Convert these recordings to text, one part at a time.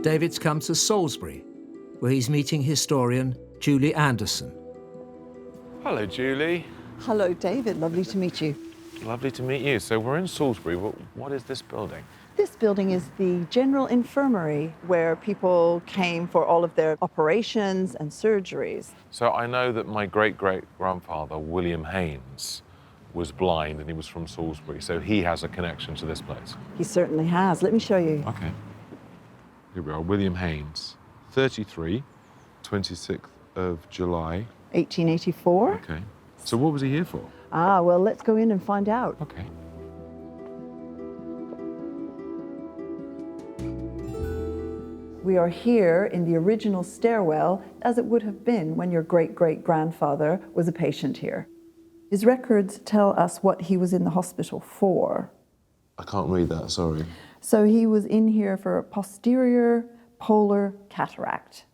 David's come to Salisbury, where he's meeting historian Julie Anderson. Hello, Julie. Hello, David. Lovely to meet you. Lovely to meet you. So we're in Salisbury. What is this building? This building is the general infirmary where people came for all of their operations and surgeries. So I know that my great-great-grandfather, William Haynes, was blind and he was from Salisbury, so he has a connection to this place. He certainly has. Let me show you. Okay. Here we are, William Haynes, 33, 26th of July. 1884. Okay. So what was he here for? Ah, well, let's go in and find out. Okay. We are here in the original stairwell, as it would have been when your great-great-grandfather was a patient here. His records tell us what he was in the hospital for. I can't read that, sorry. So he was in here for a posterior polar cataract.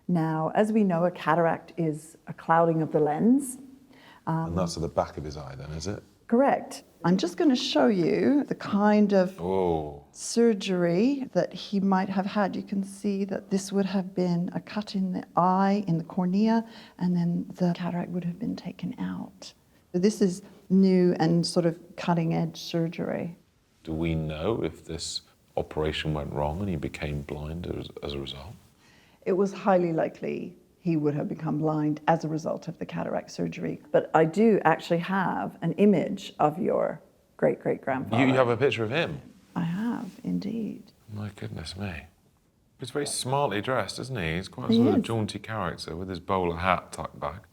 Now, as we know, a cataract is a clouding of the lens. And that's at the back of his eye then, is it? Correct. I'm just going to show you the kind of surgery that he might have had. You can see that this would have been a cut in the eye, in the cornea, and then the cataract would have been taken out. This is new and sort of cutting-edge surgery. Do we know if this operation went wrong and he became blind as a result? It was highly likely he would have become blind as a result of the cataract surgery. But I do actually have an image of your great-great-grandfather. You have a picture of him? I have, indeed. My goodness me. He's very smartly dressed, isn't he? He's quite a sort of jaunty character with his bowler hat tucked back.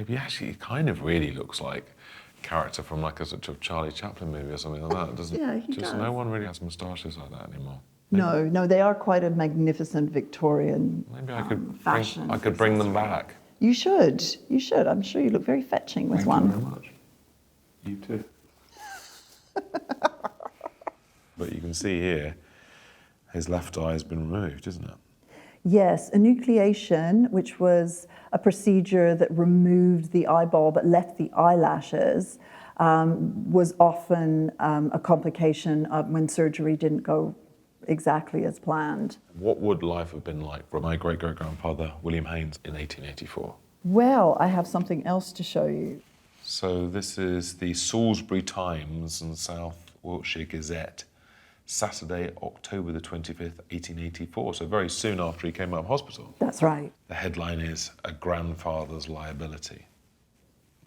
He actually kind of really looks like a character from like a sort of Charlie Chaplin movie or something like that, doesn't Yeah, he does. No one really has moustaches like that anymore. No, they are quite a magnificent Victorian Maybe I could fashion. I could bring them back. You should. I'm sure you look very fetching with one. Thank you very much. You too. But you can see here, his left eye has been removed, isn't it? Yes, enucleation, which was a procedure that removed the eyeball but left the eyelashes, was often a complication of when surgery didn't go exactly as planned. What would life have been like for my great-great-grandfather, William Haynes, in 1884? Well, I have something else to show you. So this is the Salisbury Times and South Wiltshire Gazette, Saturday, October the 25th, 1884, so very soon after he came out of hospital. That's right. The headline is A Grandfather's Liability.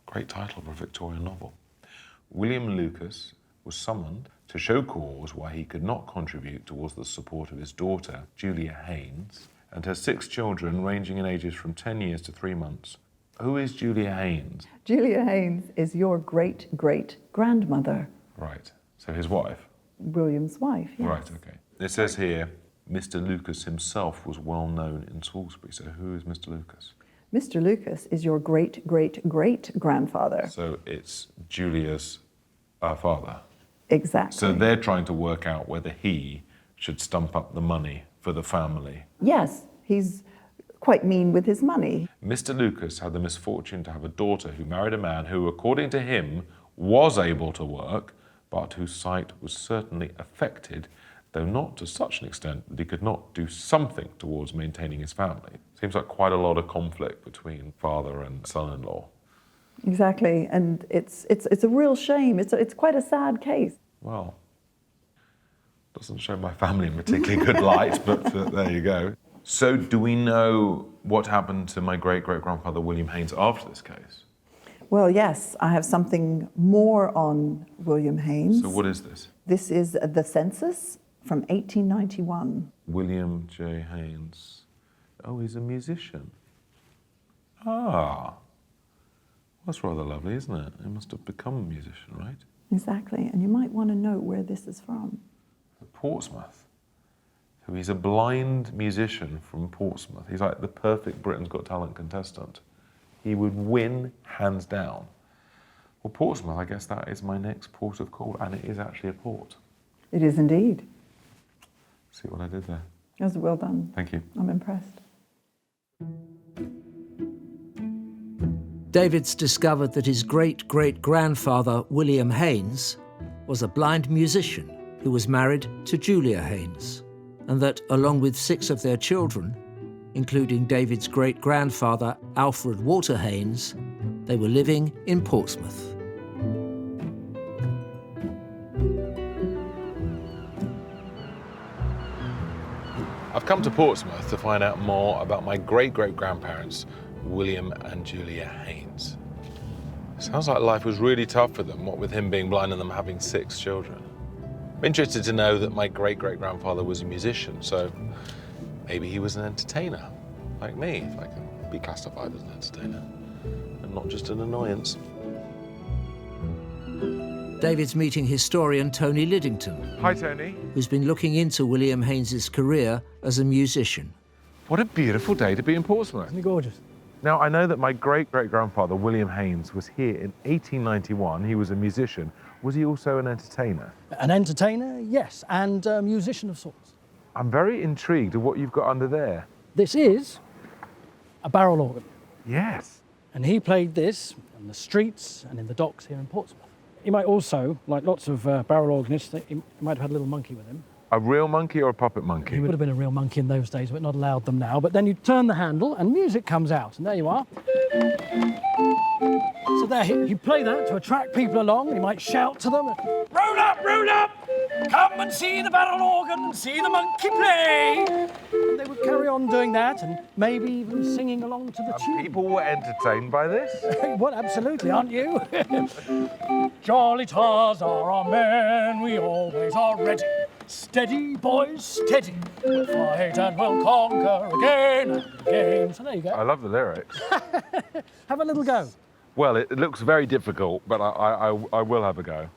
Great title for a Victorian novel. William Lucas was summoned to show cause why he could not contribute towards the support of his daughter, Julia Haynes, and her 6 children ranging in ages from 10 years to 3 months. Who is Julia Haynes? Julia Haynes is your great-great-grandmother. Right, so his wife? William's wife, yes. Right, okay. It says here, Mr. Lucas himself was well known in Salisbury. So who is Mr. Lucas? Mr. Lucas is your great-great-great-grandfather. So it's Julia's father. Exactly. So they're trying to work out whether he should stump up the money for the family. Yes, he's quite mean with his money. Mr. Lucas had the misfortune to have a daughter who married a man who, according to him, was able to work, but whose sight was certainly affected, though not to such an extent that he could not do something towards maintaining his family. Seems like quite a lot of conflict between father and son-in-law. Exactly, and it's a real shame. It's quite a sad case. Well, doesn't show my family in particularly good light, but there you go. So do we know what happened to my great-great-grandfather William Haynes after this case? Well, yes, I have something more on William Haynes. So what is this? This is the census from 1891. William J. Haynes. Oh, he's a musician. Ah. That's rather lovely, isn't it? He must have become a musician, right? Exactly, and you might want to know where this is from. Portsmouth. So he's a blind musician from Portsmouth. He's like the perfect Britain's Got Talent contestant. He would win hands down. Well, Portsmouth, I guess that is my next port of call, and it is actually a port. It is indeed. See what I did there? That was well done. Thank you. I'm impressed. David's discovered that his great-great-grandfather, William Haynes, was a blind musician who was married to Julia Haynes, and that, along with 6 of their children, including David's great-grandfather Alfred Walter Haynes, they were living in Portsmouth. I've come to Portsmouth to find out more about my great-great-grandparents, William and Julia Haynes. Sounds like life was really tough for them, what with him being blind and them having 6 children. I'm interested to know that my great-great-grandfather was a musician, so maybe he was an entertainer, like me, if I can be classified as an entertainer, and not just an annoyance. David's meeting historian Tony Liddington. Hi, Tony. Who's been looking into William Haynes's career as a musician. What a beautiful day to be in Portsmouth. Isn't it gorgeous? Now, I know that my great-great-grandfather, William Haynes, was here in 1891. He was a musician. Was he also an entertainer? An entertainer, yes, and a musician of sorts. I'm very intrigued at what you've got under there. This is a barrel organ. Yes. And he played this on the streets and in the docks here in Portsmouth. He might also, like lots of barrel organists, he might have had a little monkey with him. A real monkey or a puppet monkey? He would have been a real monkey in those days, but not allowed them now. But then you turn the handle and music comes out, and there you are. So there, he'd play that to attract people along, and he might shout to them, roll up, come and see the barrel organ and see the monkey play. And they would carry on doing that, and maybe even singing along to the tune. People were entertained by this? Well, absolutely, aren't you? Jolly tars are our men, we always are ready. Steady, boys, steady. We'll fight and we'll conquer again and again. So there you go. I love the lyrics. Have a little go. Well, it looks very difficult, but I will have a go.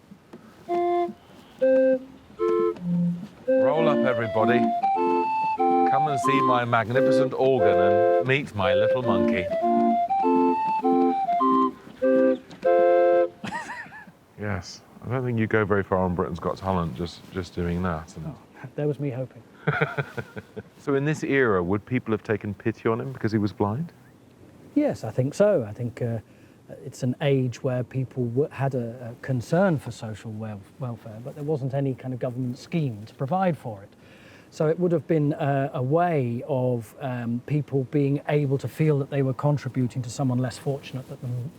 Roll up, everybody. Come and see my magnificent organ and meet my little monkey. Yes. I don't think you go very far on Britain's Got Talent just doing that. And... Oh, there was me hoping. So in this era, would people have taken pity on him because he was blind? Yes, I think so. I think it's an age where people had a concern for social welfare, but there wasn't any kind of government scheme to provide for it. So it would have been a way of people being able to feel that they were contributing to someone less fortunate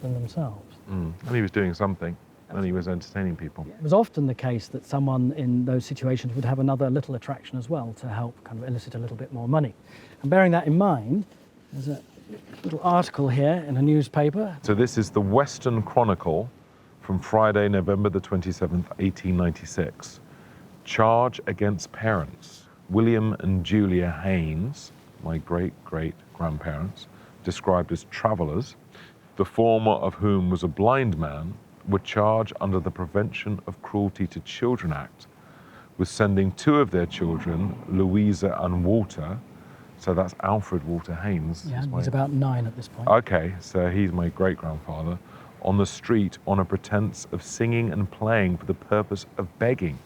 than themselves. And he was doing something. And he was entertaining people. It was often the case that someone in those situations would have another little attraction as well to help kind of elicit a little bit more money. And bearing that in mind, there's a little article here in a newspaper. So this is the Western Chronicle from Friday, November the 27th, 1896. Charge against parents. William and Julia Haynes, my great-great-grandparents, described as travellers, the former of whom was a blind man, were charged under the Prevention of Cruelty to Children Act with sending 2 of their children, Louisa and Walter, so that's Alfred Walter Haynes. Yeah, he's about 9 at this point. Okay, so he's my great-grandfather, on the street on a pretense of singing and playing for the purpose of begging.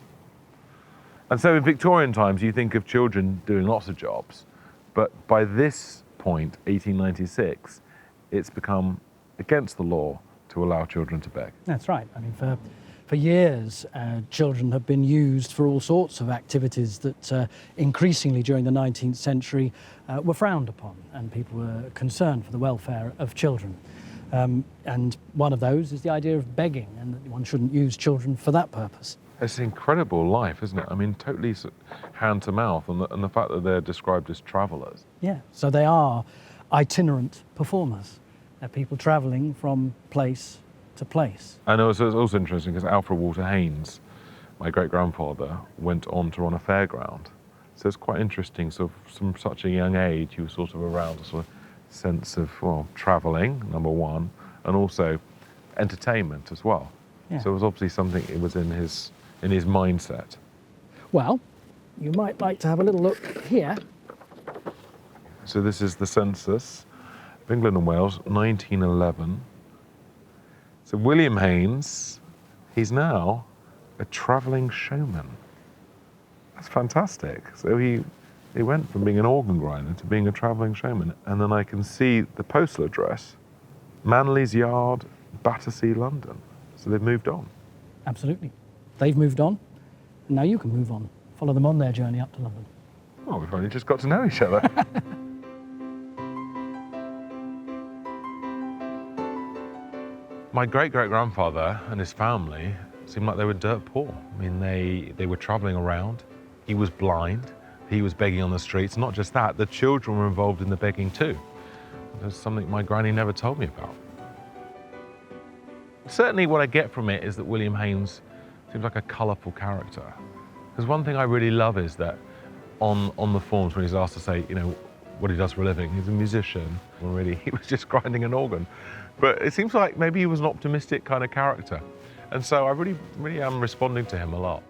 And so in Victorian times, you think of children doing lots of jobs, but by this point, 1896, it's become against the law to allow children to beg. That's right. I mean, for years, children have been used for all sorts of activities that increasingly during the 19th century were frowned upon, and people were concerned for the welfare of children. And one of those is the idea of begging, and that one shouldn't use children for that purpose. It's an incredible life, isn't it? I mean, totally hand to mouth, and the fact that they're described as travellers. Yeah, so they are itinerant performers. They're people travelling from place to place. And it's also interesting because Alfred Walter Haynes, my great-grandfather, went on to run a fairground. So it's quite interesting, so from such a young age, he was sort of around a sort of sense of, well, travelling, number one, and also entertainment as well. Yeah. So it was obviously something, it was in his mindset. Well, you might like to have a little look here. So this is the census of England and Wales, 1911. So William Haynes, he's now a travelling showman. That's fantastic. So he went from being an organ grinder to being a travelling showman. And then I can see the postal address, Manley's Yard, Battersea, London. So they've moved on. Absolutely. They've moved on, and now you can move on. Follow them on their journey up to London. Oh, we've only just got to know each other. My great-great-grandfather and his family seemed like they were dirt poor. I mean, they were traveling around. He was blind. He was begging on the streets. Not just that, the children were involved in the begging too. There's something my granny never told me about. Certainly what I get from it is that William Haynes seems like a colourful character. Because one thing I really love is that on the forms when he's asked to say, you know, what he does for a living, he's a musician. Well, really, he was just grinding an organ. But it seems like maybe he was an optimistic kind of character. And so I really am responding to him a lot.